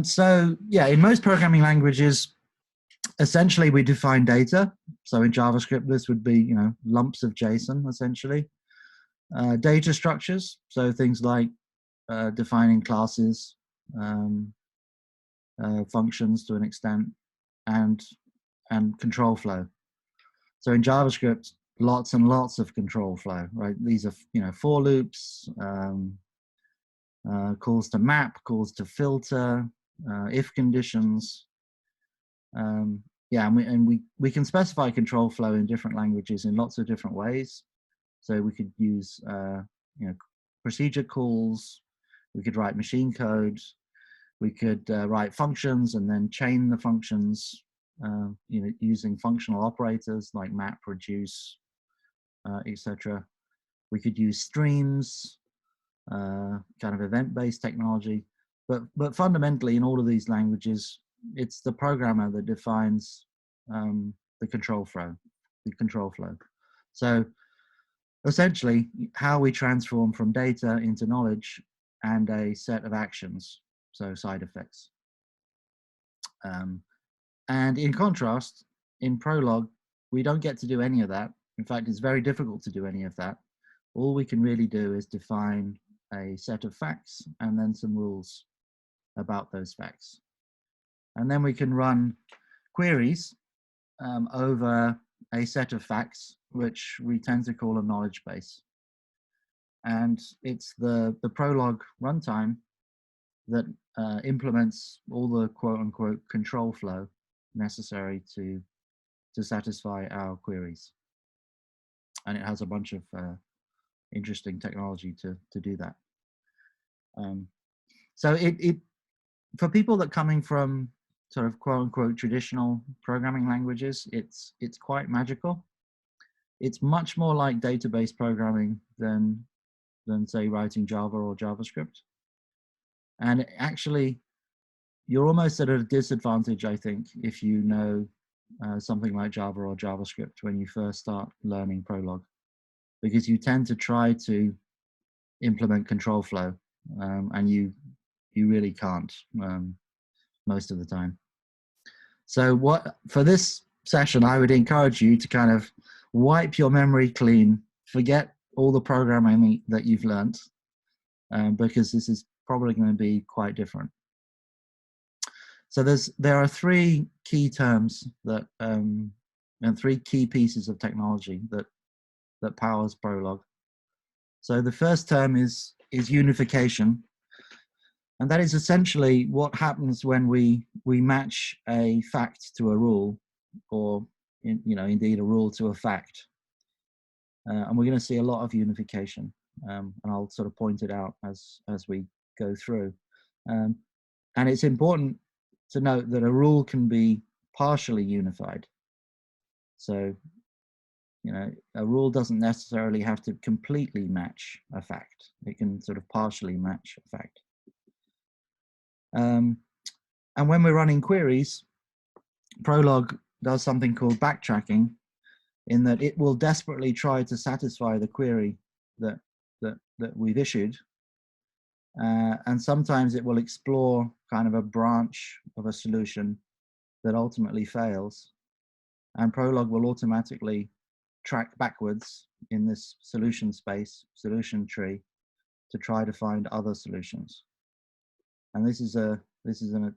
So yeah, in most programming languages, essentially we define data. So in JavaScript, this would be, lumps of JSON, essentially. Data structures, so things like defining classes, um, functions to an extent, and control flow. So in JavaScript, lots and lots of control flow, right? These are, for loops, calls to map, calls to filter, if conditions. Yeah, and we can specify control flow in different languages in lots of different ways. So we could use procedure calls. We could write machine code. We could write functions and then chain the functions, using functional operators like map, reduce, etc. We could use streams, kind of event-based technology. But fundamentally, in all of these languages, it's the programmer that defines the control flow. So essentially, how we transform from data into knowledge and a set of actions, so side effects. And in contrast, in Prolog, we don't get to do any of that. In fact, it's very difficult to do any of that. All we can really do is define a set of facts and then some rules about those facts. And then we can run queries over a set of facts, which we tend to call a knowledge base. And it's the Prolog runtime that implements all the quote-unquote control flow necessary to satisfy our queries. And it has a bunch of interesting technology to do that. So it for people that coming from sort of quote-unquote traditional programming languages, it's quite magical. It's much more like database programming than say writing Java or JavaScript. And actually, you're almost at a disadvantage, I think, if you know something like Java or JavaScript when you first start learning Prolog, because you tend to try to implement control flow, and you really can't most of the time. So for this session, I would encourage you to kind of wipe your memory clean, forget all the programming that you've learned, because this is probably going to be quite different. So there are three key terms that and three key pieces of technology that powers Prolog. So the first term is unification, and that is essentially what happens when we match a fact to a rule, or indeed a rule to a fact. And we're going to see a lot of unification, and I'll sort of point it out as we go through. And it's important to note that a rule can be partially unified. So, a rule doesn't necessarily have to completely match a fact. It can sort of partially match a fact. And when we're running queries, Prolog does something called backtracking, in that it will desperately try to satisfy the query that we've issued. And sometimes it will explore kind of a branch of a solution that ultimately fails. And Prolog will automatically track backwards in this solution space, solution tree, to try to find other solutions. And this is an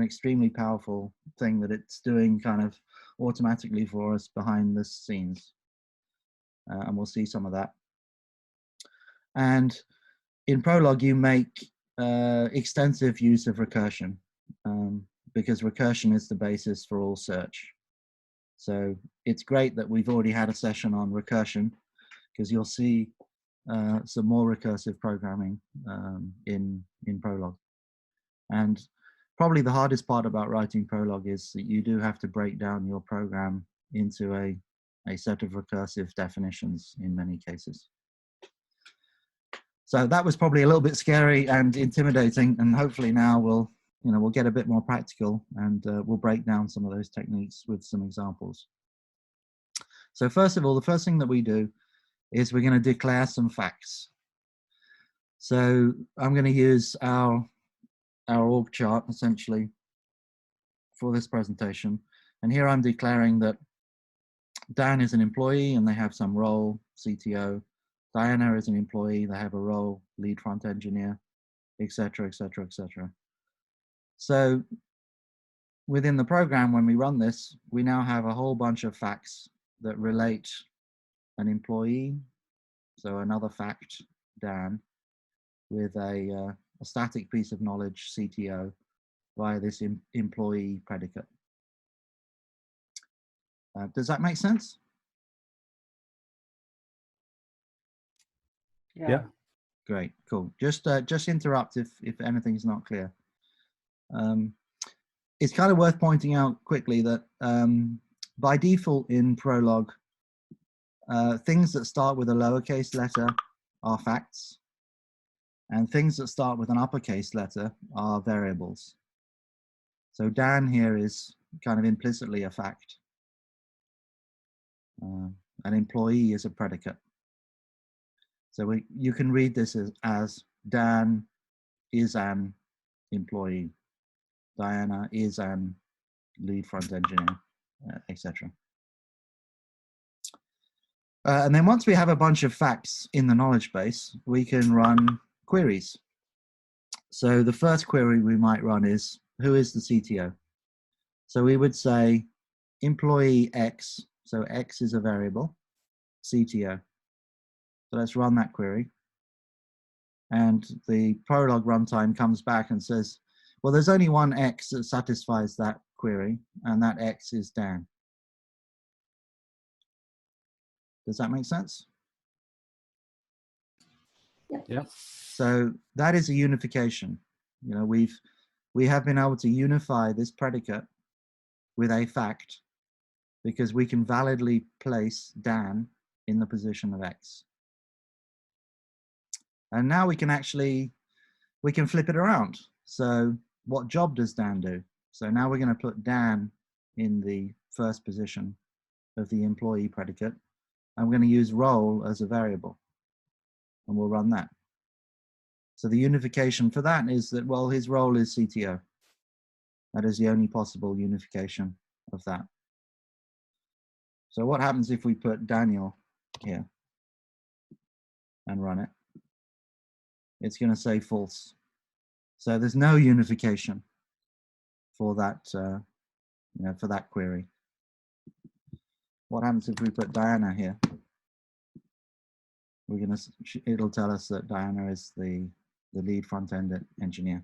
extremely powerful thing that it's doing kind of automatically for us behind the scenes. And we'll see some of that. And in Prolog, you make extensive use of recursion, because recursion is the basis for all search. So it's great that we've already had a session on recursion, because you'll see some more recursive programming in Prolog. And probably the hardest part about writing Prolog is that you do have to break down your program into a set of recursive definitions in many cases. So that was probably a little bit scary and intimidating, and hopefully now we'll get a bit more practical, and we'll break down some of those techniques with some examples. So first of all, the first thing that we do is we're going to declare some facts. So I'm going to use our our org chart essentially for this presentation. And here I'm declaring that Dan is an employee and they have some role, CTO. Diana is an employee, they have a role, lead front engineer, etc., etc., etc. So within the program, when we run this, we now have a whole bunch of facts that relate an employee, so another fact, Dan, with a static piece of knowledge, CTO, via this employee predicate. Does that make sense? Yeah. Great, cool. Just interrupt if anything's not clear. It's kind of worth pointing out quickly that by default in Prolog, things that start with a lowercase letter are facts, and things that start with an uppercase letter are variables. So Dan here is kind of implicitly a fact. An employee is a predicate. So you can read this as Dan is an employee, Diana is an lead front engineer, etc. And then once we have a bunch of facts in the knowledge base, we can run queries. So the first query we might run is, who is the CTO? So we would say employee X, so X is a variable, CTO. So let's run that query. And the Prolog runtime comes back and says, well, there's only one X that satisfies that query, and that X is Dan. Does that make sense? Yeah. So that is a unification. You know, we have been able to unify this predicate with a fact because we can validly place Dan in the position of X. And now we can flip it around. So what job does Dan do? So now we're going to put Dan in the first position of the employee predicate. I'm going to use role as a variable, and we'll run that. So the unification for that is that, well, his role is CTO. That is the only possible unification of that. So what happens if we put Daniel here and run it? It's going to say false. So there's no unification for that, for that query. What happens if we put Diana here? It'll tell us that Diana is the lead front-end engineer.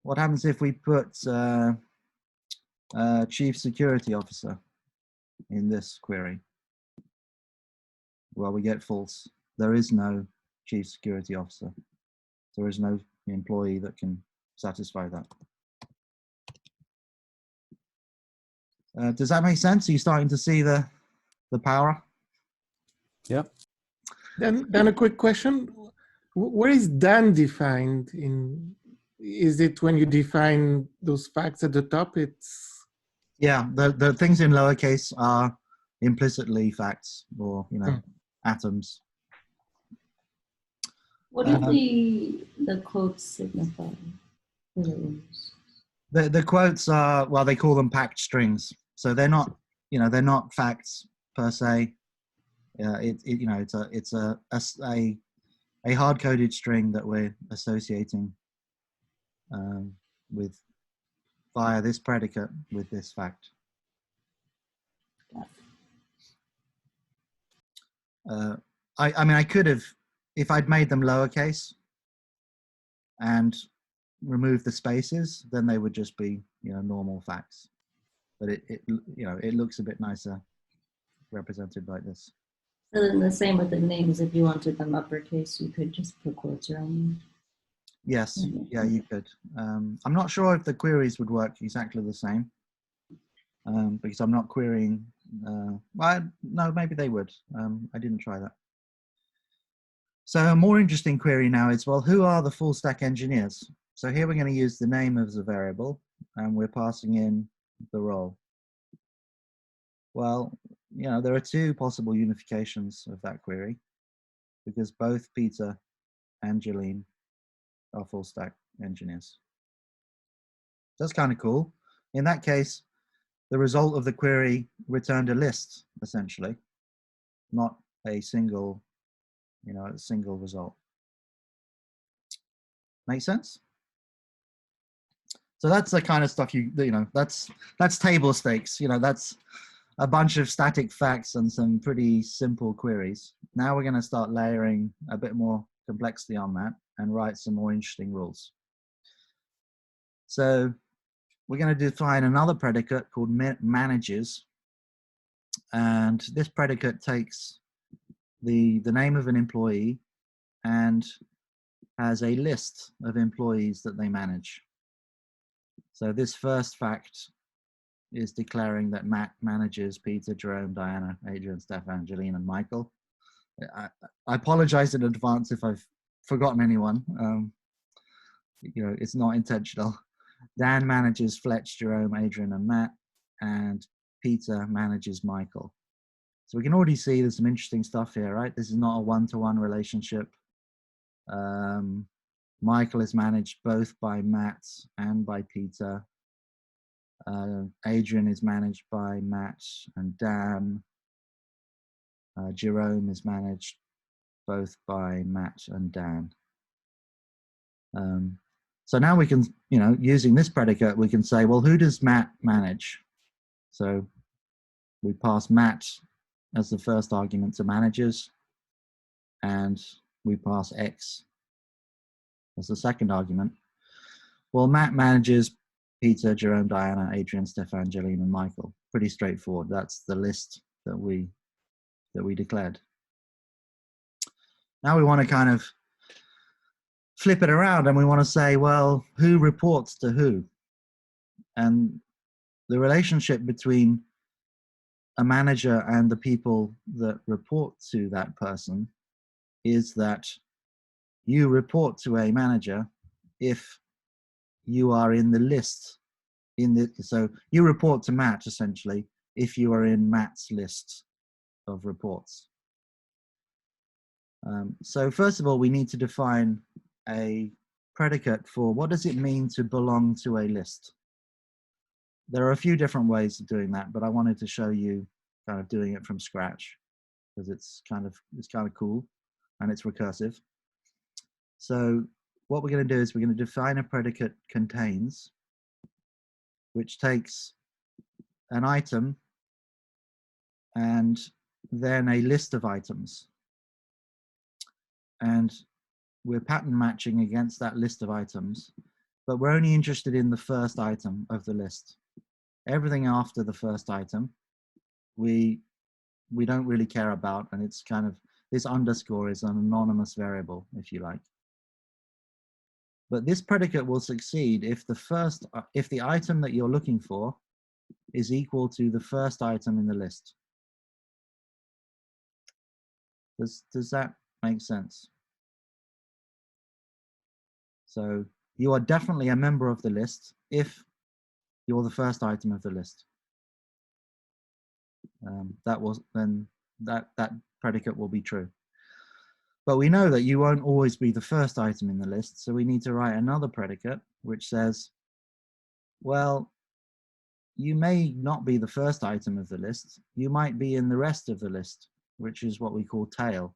What happens if we put chief security officer in this query? Well, we get false. There is no chief security officer. There is no employee that can satisfy that. Does that make sense? Are you starting to see the power? Yeah. Then a quick question. Where is Dan defined in? Is it when you define those facts at the top? It's yeah. The things in lowercase are implicitly facts, or atoms. What do the quotes signify? The quotes are, well, they call them packed strings. So they're not, they're not facts per se. It's a hard-coded string that we're associating with via this predicate with this fact. I mean, I could have, if I'd made them lowercase and removed the spaces, then they would just be, normal facts. But it looks a bit nicer represented like this. So then the same with the names. If you wanted them uppercase, you could just put quotes around them. Yes, yeah, you could. I'm not sure if the queries would work exactly the same because I'm not querying. Well, no, maybe they would. I didn't try that. So a more interesting query now is, well, who are the full stack engineers? So here we're going to use the name as a variable, and we're passing in the role. Well, there are two possible unifications of that query because both Peter and Jolene are full stack engineers. That's kind of cool. In that case, the result of the query returned a list, essentially, not a single, a single result. Make sense? So that's the kind of stuff that's table stakes. That's a bunch of static facts and some pretty simple queries. Now we're going to start layering a bit more complexity on that and write some more interesting rules. So we're going to define another predicate called manages. And this predicate takes the name of an employee and has a list of employees that they manage. So this first fact is declaring that Matt manages Peter, Jerome, Diana, Adrian, Stefan, Jeline, and Michael. I apologize in advance if I've forgotten anyone. It's not intentional. Dan manages Fletch, Jerome, Adrian, and Matt, and Peter manages Michael. So we can already see there's some interesting stuff here, right? This is not a one-to-one relationship. Michael is managed both by Matt and by Peter. Adrian is managed by Matt and Dan. Jerome is managed both by Matt and Dan. So now we can, using this predicate, we can say, well, who does Matt manage? So we pass Matt as the first argument to managers, and we pass X as the second argument. Well, Matt manages Peter, Jerome, Diana, Adrian, Stefan, Jeline, and Michael. Pretty straightforward. That's the list that we declared. Now we want to kind of flip it around and we want to say, well, who reports to who? And the relationship between a manager and the people that report to that person is that you report to a manager if you are in the list. So you report to Matt, essentially, if you are in Matt's list of reports. So first of all, we need to define a predicate for what does it mean to belong to a list. There are a few different ways of doing that, but I wanted to show you kind of doing it from scratch because it's kind of cool and it's recursive. So what we're going to do is we're going to define a predicate contains, which takes an item and then a list of items. And we're pattern matching against that list of items, but we're only interested in the first item of the list. Everything after the first item, we don't really care about, and it's kind of, this underscore is an anonymous variable, if you like. But this predicate will succeed if the item that you're looking for is equal to the first item in the list. Does that make sense? So you are definitely a member of the list if you're the first item of the list. That predicate will be true. But we know that you won't always be the first item in the list, so we need to write another predicate which says, well, you may not be the first item of the list. You might be in the rest of the list, which is what we call tail.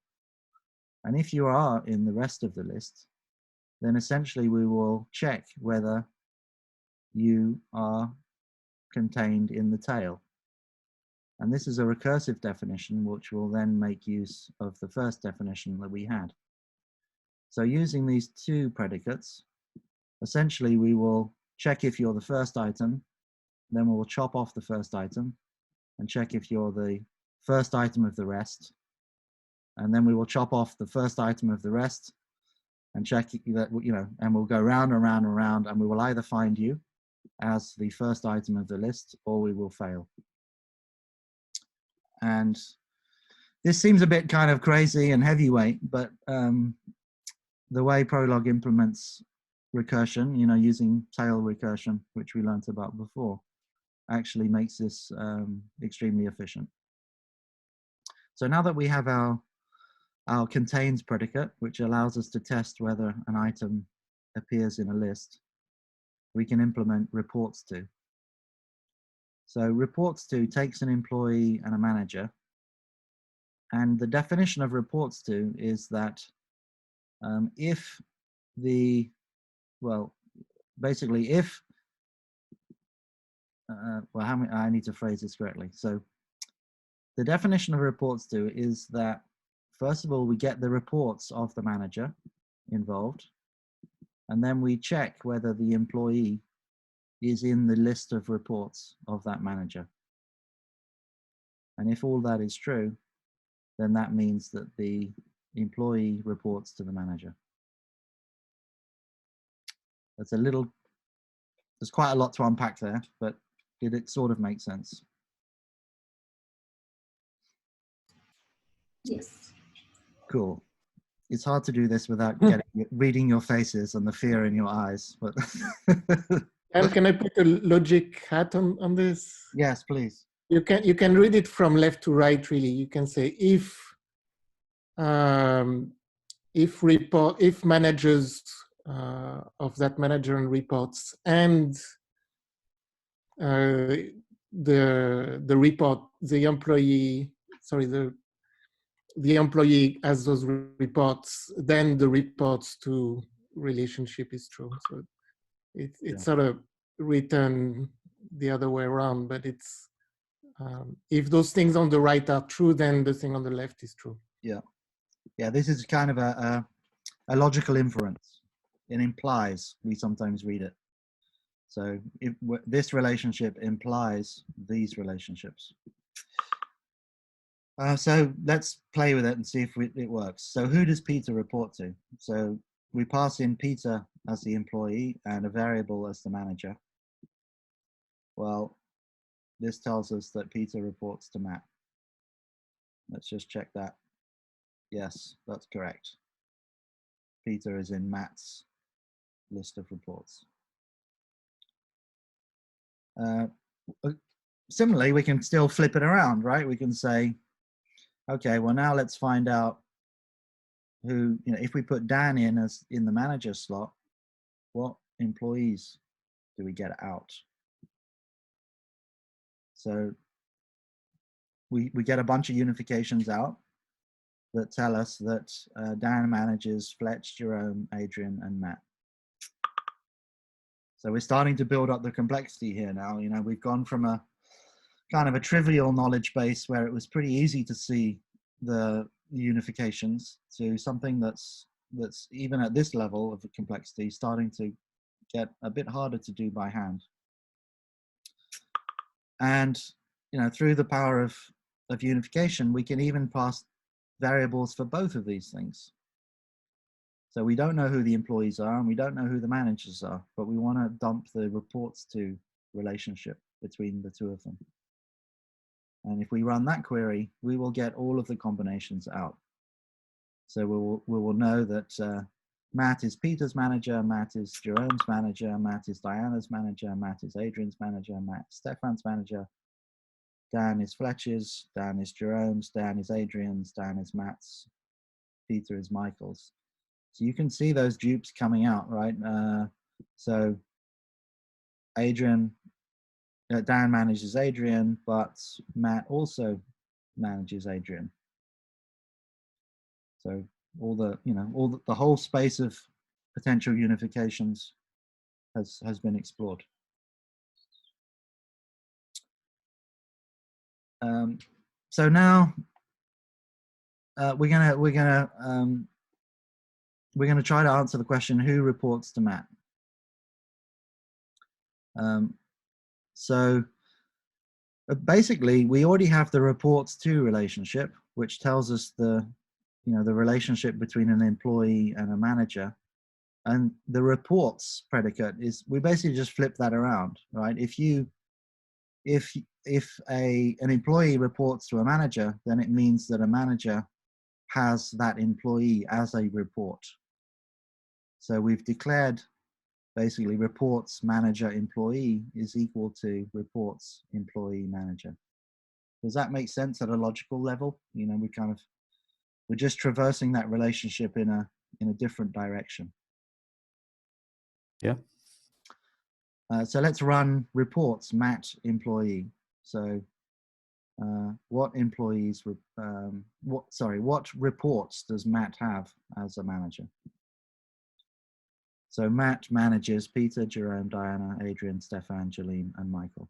And if you are in the rest of the list, then essentially we will check whether you are contained in the tail. And this is a recursive definition, which will then make use of the first definition that we had. So using these two predicates, essentially we will check if you're the first item, then we will chop off the first item and check if you're the first item of the rest. And then we will chop off the first item of the rest and check that, and we'll go round and round and round, and we will either find you as the first item of the list or we will fail. And this seems a bit kind of crazy and heavyweight, but the way Prolog implements recursion, using tail recursion, which we learned about before, actually makes this extremely efficient. So now that we have our contains predicate, which allows us to test whether an item appears in a list, we can implement reports to. So reports to takes an employee and a manager. And the definition of reports to is that if the, well, basically if, well, how many, I need to phrase this correctly. So the definition of reports to is that, first of all, we get the reports of the manager involved, and then we check whether the employee is in the list of reports of that manager. And if all that is true, then that means that the employee reports to the manager. That's a little, there's quite a lot to unpack there, but did it sort of make sense? Yes. Cool. It's hard to do this without reading your faces and the fear in your eyes. But And can I put a logic hat on this? yes, please. You can read it from left to right. Really, you can say if managers of that manager and reports and the employee has those reports, then the reports to relationship is true. So it's sort of written the other way around, but it's if those things on the right are true, then the thing on the left is true. Yeah. Yeah, this is kind of a logical inference. It implies, we sometimes read it. So if this relationship implies these relationships. So let's play with it and see if it works. So who does Peter report to? So we pass in Peter as the employee and a variable as the manager. Well, this tells us that Peter reports to Matt. Let's just check that. Yes, that's correct. Peter is in Matt's list of reports. Similarly, we can still flip it around, right? We can say, okay, well now let's find out who, if we put Dan in as in the manager slot, what employees do we get out? So we get a bunch of unifications out that tell us that Dan manages Fletch, Jerome, Adrian, and Matt. So we're starting to build up the complexity here now. We've gone from a kind of a trivial knowledge base where it was pretty easy to see the unifications to something that's even at this level of the complexity starting to get a bit harder to do by hand. And through the power of unification, we can even pass variables for both of these things. So we don't know who the employees are and we don't know who the managers are, but we want to dump the reports to relationship between the two of them. And if we run that query, we will get all of the combinations out. So we will know that Matt is Peter's manager, Matt is Jerome's manager, Matt is Diana's manager, Matt is Adrian's manager, Matt is Stefan's manager, Dan is Fletcher's, Dan is Jerome's, Dan is Adrian's, Dan is Matt's, Peter is Michael's. So you can see those dupes coming out, right? So Dan manages Adrian, but Matt also manages Adrian. So the whole space of potential unifications has been explored. So now we're gonna try to answer the question, who reports to Matt? So basically, we already have the reports to relationship, which tells us the relationship between an employee and a manager. And the reports predicate is, we basically just flip that around, right? If an employee reports to a manager, then it means that a manager has that employee as a report. So we've declared basically reports manager employee is equal to reports employee manager. Does that make sense at a logical level? We're just traversing that relationship in a different direction. Yeah. So let's run reports, Matt employee. So what employees, what reports does Matt have as a manager? So Matt manages Peter, Jerome, Diana, Adrian, Stefan, Jolene, and Michael.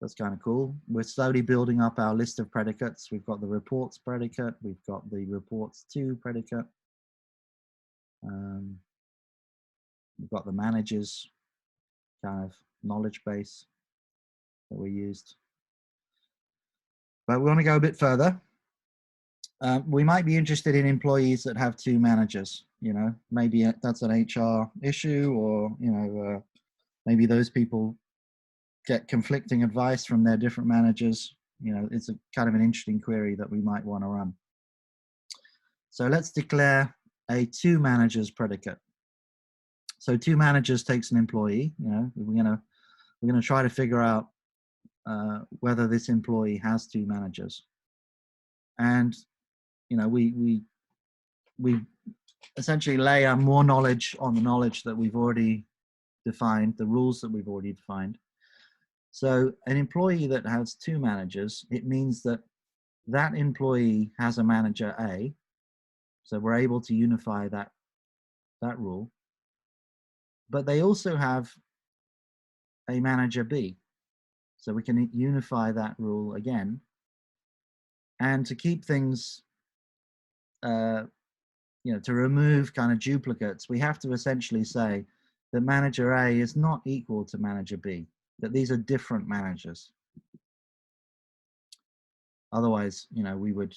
That's kind of cool. We're slowly building up our list of predicates. We've got the reports predicate. We've got the reports to predicate. We've got the managers kind of knowledge base that we used. But we want to go a bit further. We might be interested in employees that have two managers. You know, maybe that's an HR issue, or maybe those people get conflicting advice from their different managers. You know, it's a kind of an interesting query that we might want to run. So let's declare a two managers predicate. So two managers takes an employee. You know, we're gonna try to figure out whether this employee has two managers. And you know, we essentially layer more knowledge on the knowledge that we've already defined, the rules that we've already defined. So an employee that has two managers, it means that that employee has a manager A. So we're able to unify that rule. But they also have a manager B. So we can unify that rule again. And to keep things, to remove kind of duplicates, we have to essentially say that manager A is not equal to manager B, that these are different managers. Otherwise, you know, we would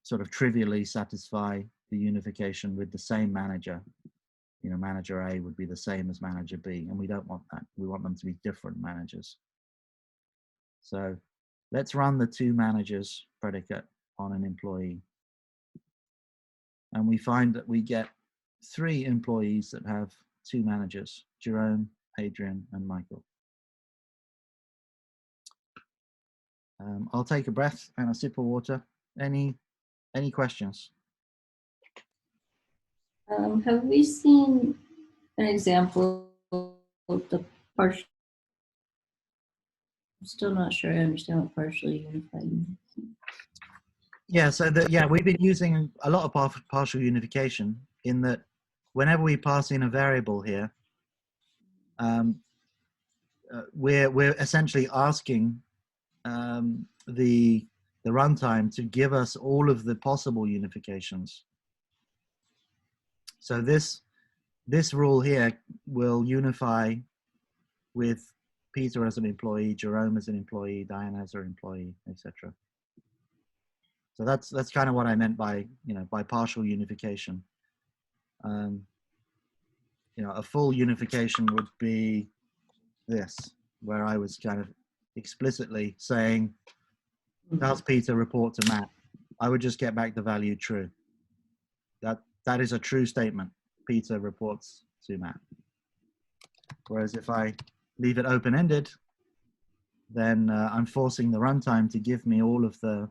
sort of trivially satisfy the unification with the same manager. You know, manager A would be the same as manager B, and we don't want that. We want them to be different managers. So let's run the two managers predicate on an employee. And we find that we get 3 employees that have 2 managers, Jerome, Adrian, and Michael. I'll take a breath and a sip of water. Any questions? Have we seen an example of the partial? I'm still not sure I understand what partially unified means. Yeah, so we've been using a lot of partial unification in that whenever we pass in a variable here, we're essentially asking the runtime to give us all of the possible unifications. So this rule here will unify with Peter as an employee, Jerome as an employee, Diana as an employee, etc. So that's kind of what I meant by by partial unification. A full unification would be this, where I was kind of explicitly saying, does Peter report to Matt? I would just get back the value true. That is a true statement. Peter reports to Matt. Whereas if I leave it open-ended, then I'm forcing the runtime to give me all of the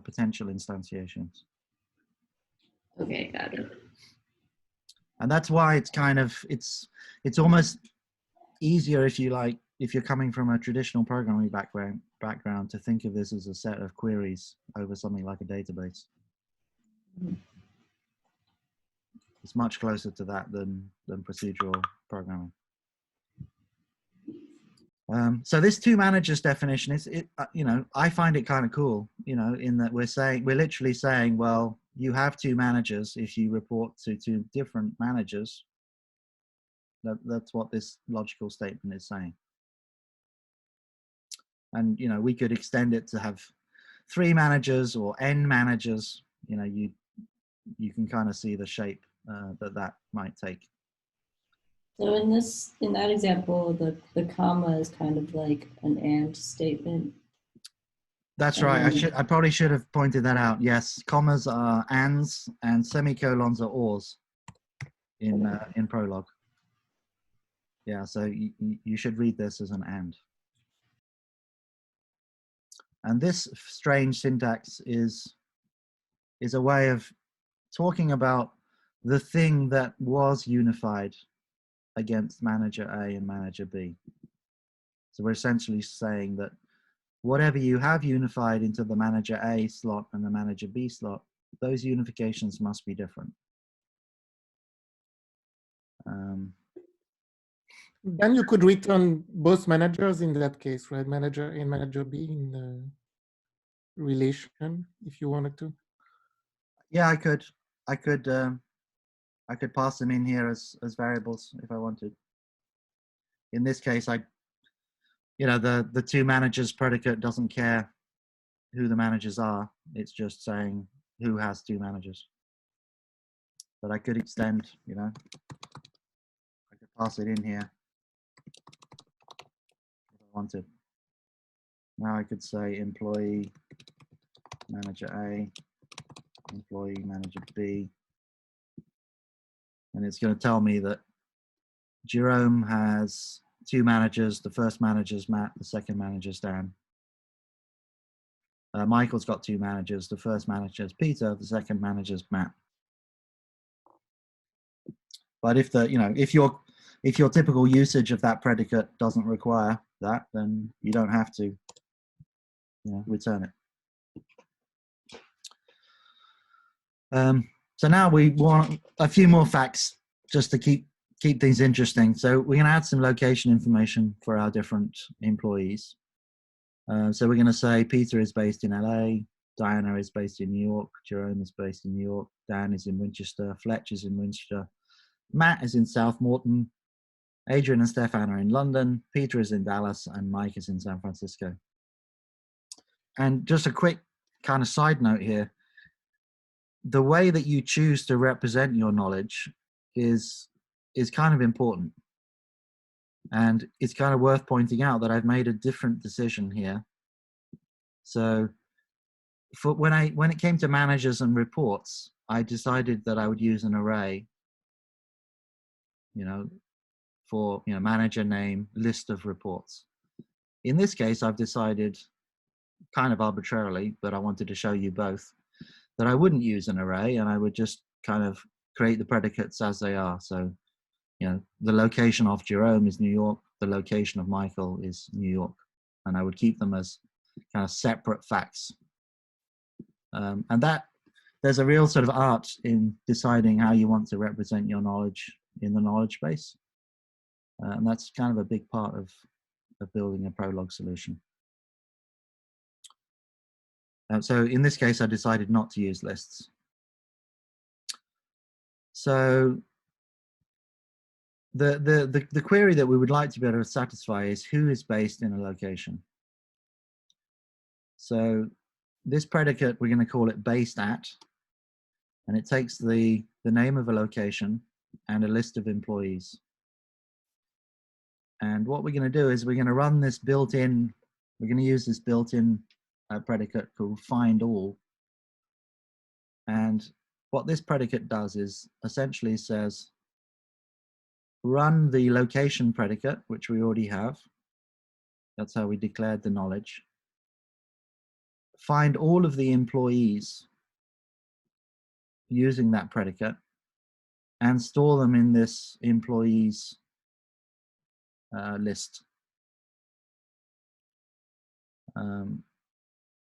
potential instantiations. Okay, got it. And that's why it's kind of it's almost easier if you're coming from a traditional programming background to think of this as a set of queries over something like a database. Mm-hmm. It's much closer to that than procedural programming. So this two managers definition is, I find it kind of cool, in that we're literally saying, well, you have two managers if you report to two different managers. That's what this logical statement is saying. And, we could extend it to have 3 managers or n managers. You can kind of see the shape that might take. So in that example, the comma is kind of like an and statement. That's right. I probably should have pointed that out. Yes, commas are ands and semicolons are ors in Prolog. Yeah, so you should read this as an and. And this strange syntax is a way of talking about the thing that was unified against manager A and manager B. So we're essentially saying that whatever you have unified into the manager A slot and the manager B slot, those unifications must be different. Then you could return both managers in that case, right? Manager A and manager B in the relation, if you wanted to. Yeah, I could pass them in here as variables if I wanted. In this case, the two managers predicate doesn't care who the managers are. It's just saying who has two managers. But I could extend, I could pass it in here if I wanted. Now I could say employee manager A, employee manager B, and it's going to tell me that Jerome has two managers. The first manager's Matt, the second manager's Dan. Michael's got two managers. The first manager's Peter, the second manager's Matt. But if if your typical usage of that predicate doesn't require that, then you don't have to return it. So now we want a few more facts just to keep things interesting. So we're going to add some location information for our different employees. So we're going to say Peter is based in LA, Diana is based in New York, Jerome is based in New York, Dan is in Winchester, Fletch is in Winchester, Matt is in South Morton, Adrian and Stefan are in London, Peter is in Dallas, and Mike is in San Francisco. And just a quick kind of side note here, the way that you choose to represent your knowledge is kind of important. And it's kind of worth pointing out that I've made a different decision here. So when it came to managers and reports, I decided that I would use an array, for manager name, list of reports. In this case, I've decided kind of arbitrarily, but I wanted to show you both, that I wouldn't use an array and I would just kind of create the predicates as they are. So, the location of Jerome is New York, the location of Michael is New York, and I would keep them as kind of separate facts. And that there's a real sort of art in deciding how you want to represent your knowledge in the knowledge base. And that's kind of a big part of building a Prolog solution. So in this case, I decided not to use lists. So the query that we would like to be able to satisfy is who is based in a location. So this predicate, we're going to call it based at, and it takes the name of a location and a list of employees. And what we're going to do is we're going to run this built-in, we're going to use this built-in predicate called find all. And what this predicate does is essentially says, run the location predicate, which we already have. That's how we declared the knowledge. Find all of the employees using that predicate and store them in this employees list,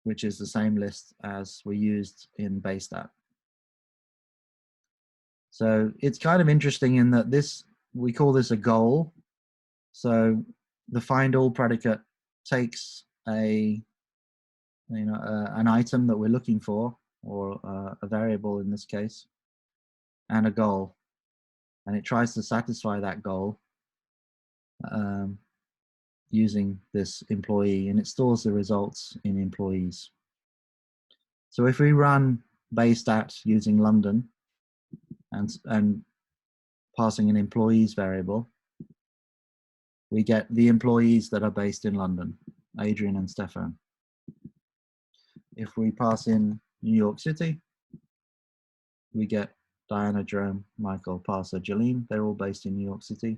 which is the same list as we used in based at. So it's kind of interesting in that we call this a goal. So the find all predicate takes an item that we're looking for, or a variable in this case, and a goal, and it tries to satisfy that goal using this employee, and it stores the results in employees. So if we run based at using London and passing an employees variable, we get the employees that are based in London, Adrian and Stefan. If we pass in New York City, we get Diana, Jerome, Michael, Parser, Jolene. They're all based in New York City.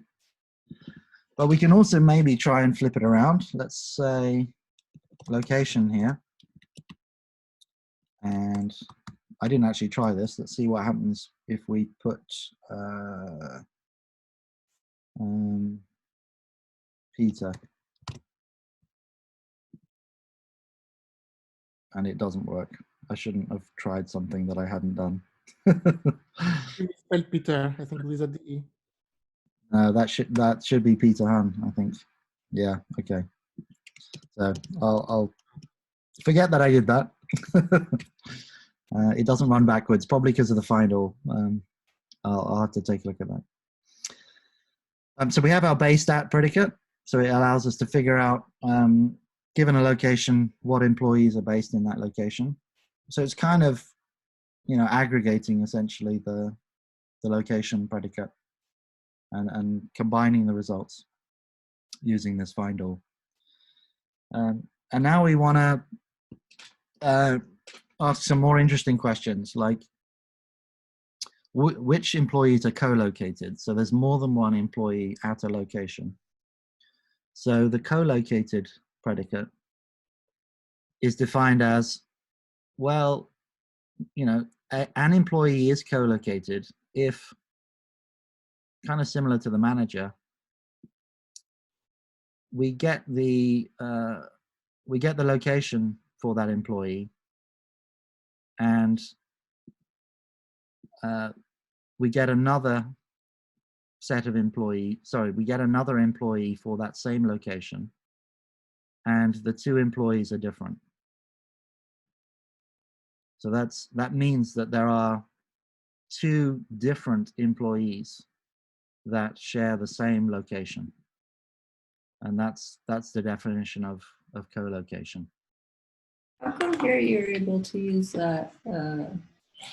But we can also maybe try and flip it around. Let's say location here. And I didn't actually try this. Let's see what happens if we put Peter, and it doesn't work. I shouldn't have tried something that I hadn't done. You misspelled Peter, I think, with a D. No, that should be Peter Hun, I think. Yeah, okay. So I'll forget that I did that. It doesn't run backwards, probably because of the find all. I'll have to take a look at that. So we have our base stat predicate. So it allows us to figure out, given a location, what employees are based in that location. So it's kind of, aggregating essentially the location predicate and combining the results using this find all. And now we want to ask some more interesting questions, like which employees are co-located. So there's more than one employee at a location. So the co-located predicate is defined as, well, an employee is co-located if, kind of similar to the manager, we get the location for that employee, and we get another set of we get another employee for that same location, and the two employees are different. So that means that there are two different employees that share the same location. And that's the definition of co-location. How come here you're able to use that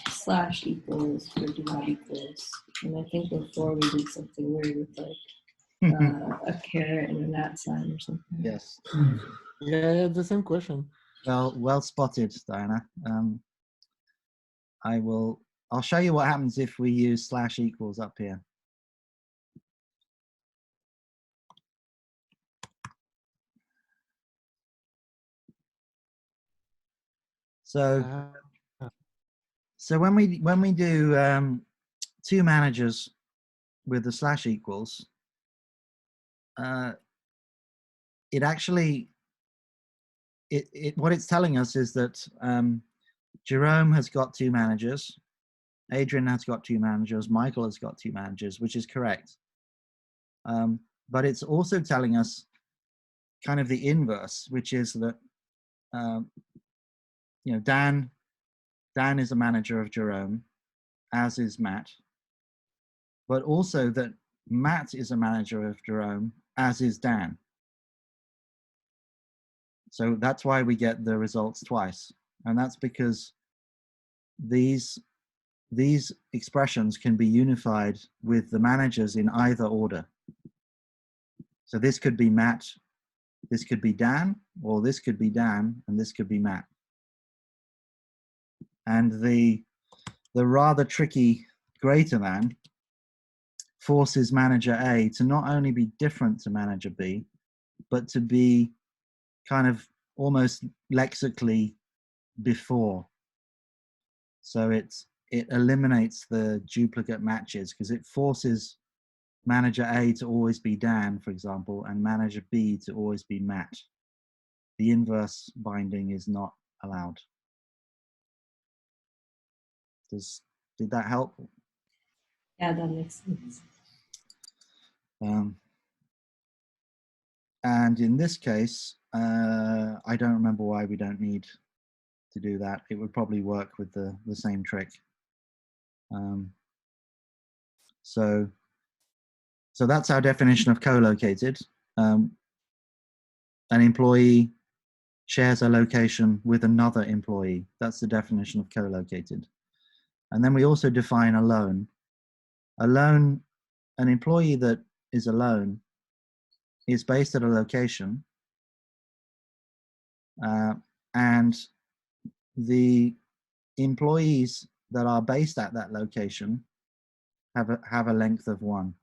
slash equals for do not equals? And I think before we did something weird with like a caret and an @ sign or something. Yes. Yeah, the same question. Well spotted, Diana. I'll show you what happens if we use slash equals up here. So when we do two managers with the slash equals, it actually what it's telling us is that Jerome has got two managers, Adrian has got two managers, Michael has got two managers, which is correct. But it's also telling us kind of the inverse, which is that Dan is a manager of Jerome, as is Matt, but also that Matt is a manager of Jerome, as is Dan. So that's why we get the results twice. And that's because these expressions can be unified with the managers in either order. So this could be Matt, this could be Dan, or this could be Dan, and this could be Matt. And the rather tricky greater than forces manager A to not only be different to manager B, but to be kind of almost lexically before. So it eliminates the duplicate matches because it forces manager A to always be Dan, for example, and manager B to always be Matt. The inverse binding is not allowed. Did that help? Yeah, that makes sense. And in this case, I don't remember why we don't need to do that. It would probably work with the same trick. So that's our definition of co-located. An employee shares a location with another employee. That's the definition of co-located. And then we also define alone. Alone, an employee that is alone is based at a location, and the employees that are based at that location have a length of 1.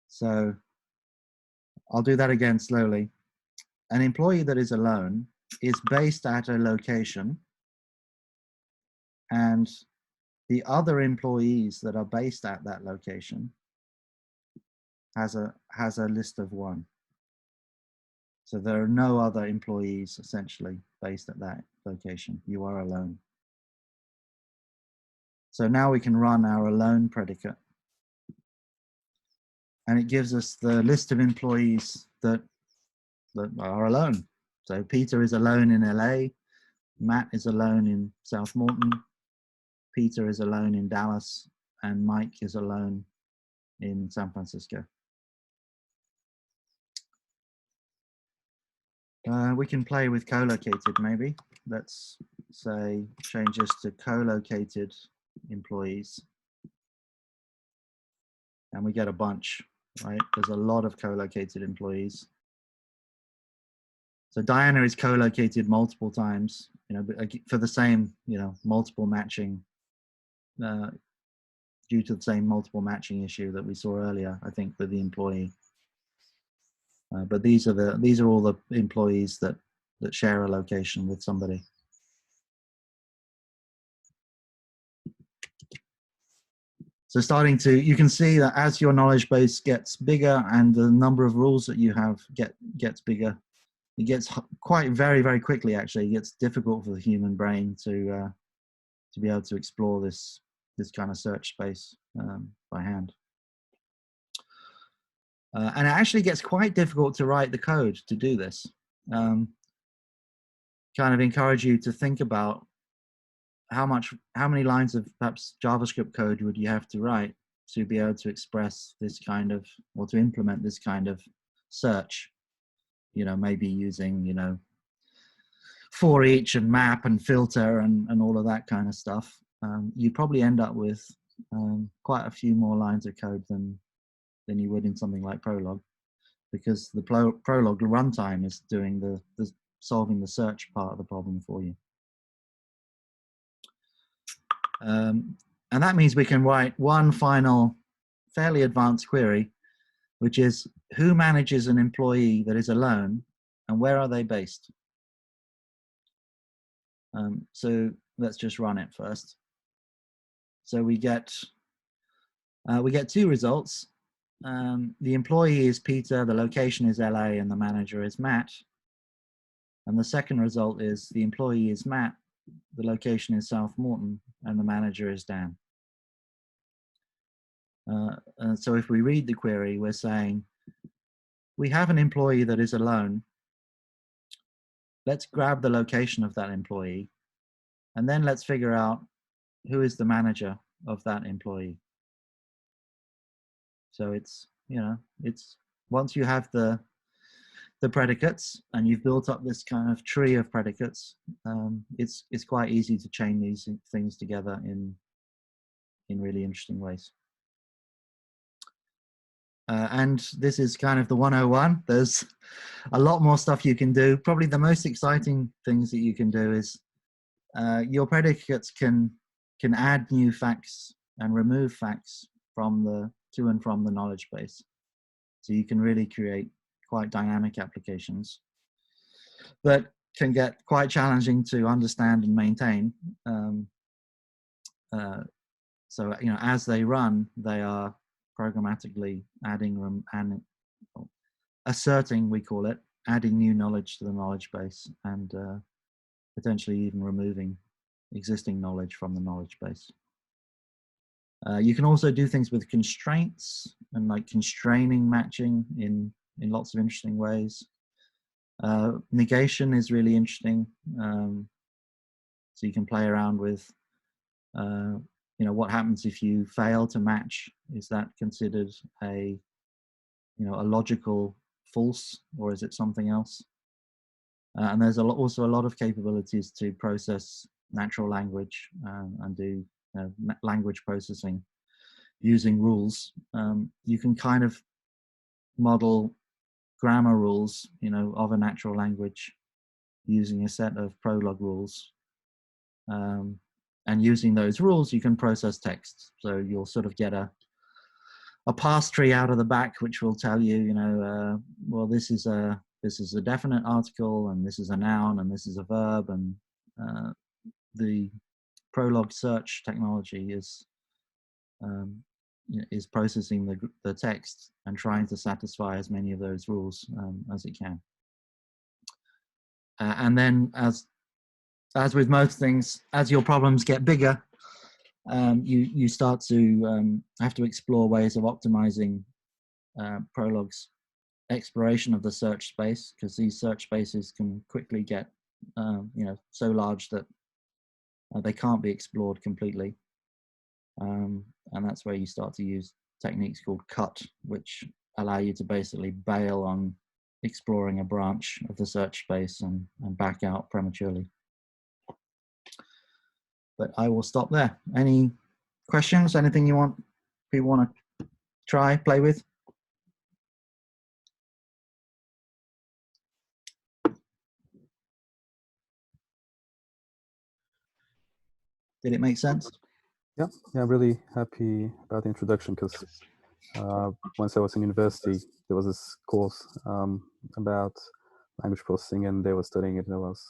So I'll do that again slowly. An employee that is alone is based at a location, and the other employees that are based at that location has a list of 1. So there are no other employees essentially based at that location. You are alone. So now we can run our alone predicate. And it gives us the list of employees that are alone. So Peter is alone in LA, Matt is alone in South Morton, Peter is alone in Dallas, and Mike is alone in San Francisco. We can play with co-located maybe. Let's say change this to co-located employees. And we get a bunch, right? There's a lot of co-located employees. So Diana is co-located multiple times, for the same, multiple matching, due to the same multiple matching issue that we saw earlier, I think, with the employee. But these are all the employees that share a location with somebody. So you can see that as your knowledge base gets bigger and the number of rules that you have gets bigger, it gets quite very, very quickly, actually. It gets difficult for the human brain to be able to explore this kind of search space by hand. And it actually gets quite difficult to write the code to do this. Kind of encourage you to think about how many lines of perhaps JavaScript code would you have to write to be able to express this kind of, or to implement this kind of search, maybe using, for each and map and filter and all of that kind of stuff. You probably end up with quite a few more lines of code than you would in something like Prolog, because the Prolog runtime is doing the solving the search part of the problem for you. And that means we can write one final fairly advanced query, which is who manages an employee that is alone and where are they based? So let's just run it first. So we get 2 results. The employee is Peter, the location is LA, and the manager is Matt. And the second result is the employee is Matt, the location is South Morton, and the manager is Dan. And so if we read the query, we're saying, we have an employee that is alone. Let's grab the location of that employee, and then let's figure out who is the manager of that employee. So it's, it's once you have the predicates and you've built up this kind of tree of predicates, it's quite easy to chain these things together in really interesting ways. And this is kind of the 101. There's a lot more stuff you can do. Probably the most exciting things that you can do is your predicates can add new facts and remove facts to and from the knowledge base. So you can really create quite dynamic applications that can get quite challenging to understand and maintain. So, as they run, they are programmatically adding and asserting, we call it, adding new knowledge to the knowledge base and potentially even removing existing knowledge from the knowledge base. You can also do things with constraints and like constraining matching in lots of interesting ways. Negation is really interesting. So you can play around with, what happens if you fail to match? Is that considered a logical false, or is it something else? And there's also a lot of capabilities to process natural language and do language processing using rules. You can kind of model grammar rules, of a natural language using a set of Prolog rules. And using those rules, you can process text. So you'll sort of get a parse tree out of the back, which will tell you, well, this is a definite article, and this is a noun, and this is a verb, and the Prolog search technology is processing the text and trying to satisfy as many of those rules as it can. And then, as with most things, as your problems get bigger, you start to have to explore ways of optimizing Prolog's exploration of the search space, because these search spaces can quickly get so large that they can't be explored completely. And that's where you start to use techniques called cut, which allow you to basically bail on exploring a branch of the search space and back out prematurely. But I will stop there. Any questions? Anything people want to try, play with? Did it make sense? Yeah, really happy about the introduction, because once I was in university, there was this course about language processing, and they were studying it, and I was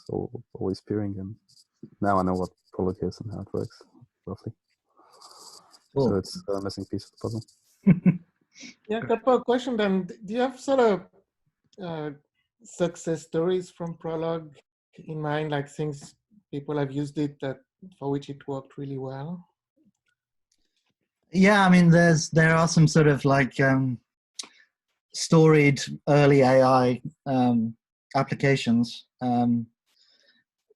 always peering, and now I know what Prolog is and how it works, roughly. Cool. So it's a missing piece of the puzzle. Yeah, a couple of questions then. Do you have sort of success stories from Prolog in mind, like things people have used it for which it worked really well? Yeah, I mean, there are some sort of like storied early AI applications. So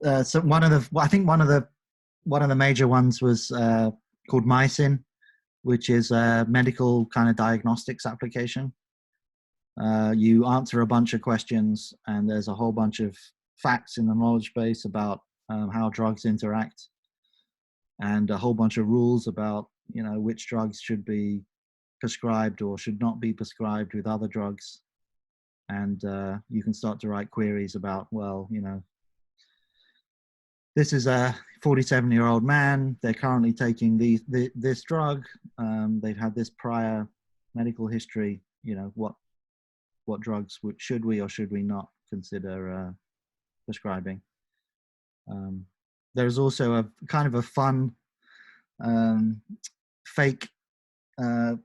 I think one of the major ones was called Mycin, which is a medical kind of diagnostics application. You answer a bunch of questions, and there's a whole bunch of facts in the knowledge base about how drugs interact, and a whole bunch of rules about which drugs should be prescribed or should not be prescribed with other drugs. And you can start to write queries about, well, this is a 47-year-old man. They're currently taking this drug. They've had this prior medical history. What drugs should we or should we not consider prescribing? There's also a kind of a fun fake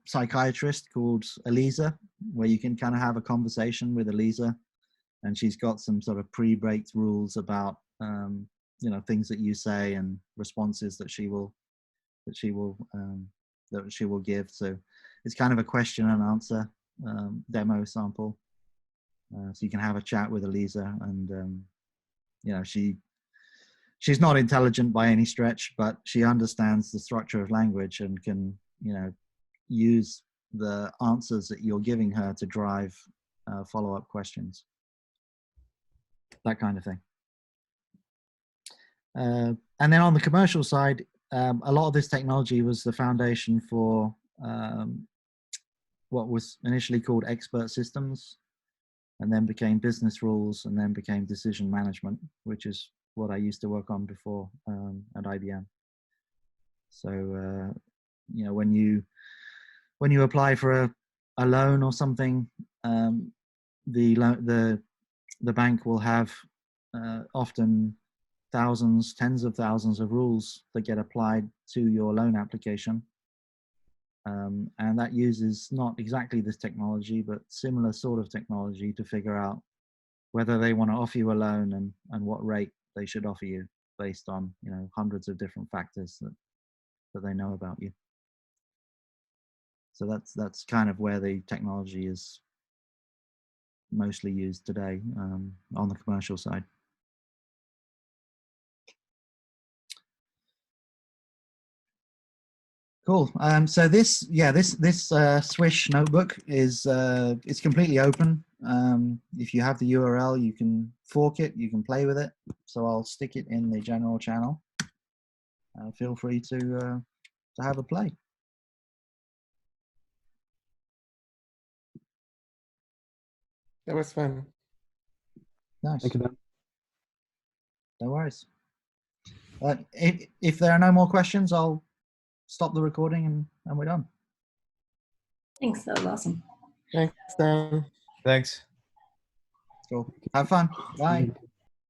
psychiatrist called Elisa, where you can kind of have a conversation with Elisa, and she's got some sort of pre-baked rules about things that you say and responses that she will give. So it's kind of a question and answer demo sample. So you can have a chat with Elisa, and she's not intelligent by any stretch, but she understands the structure of language and can use the answers that you're giving her to drive follow-up questions, that kind of thing. And then on the commercial side, a lot of this technology was the foundation for what was initially called expert systems, and then became business rules, and then became decision management, which is what I used to work on before at IBM. So when you apply for a loan or something, the bank will have often thousands, tens of thousands of rules that get applied to your loan application. And that uses not exactly this technology, but similar sort of technology to figure out whether they want to offer you a loan and what rate they should offer you based on hundreds of different factors that they know about you. So that's kind of where the technology is mostly used today on the commercial side. Cool. So this Swish notebook is it's completely open. If you have the URL, you can fork it, you can play with it. So I'll stick it in the general channel. Feel free to have a play. That was fun. Nice. Thank you, Dan. No worries. If there are no more questions, I'll stop the recording and we're done. Thanks, that was awesome. Thanks, Dan. Thanks. Cool. Have fun. Bye.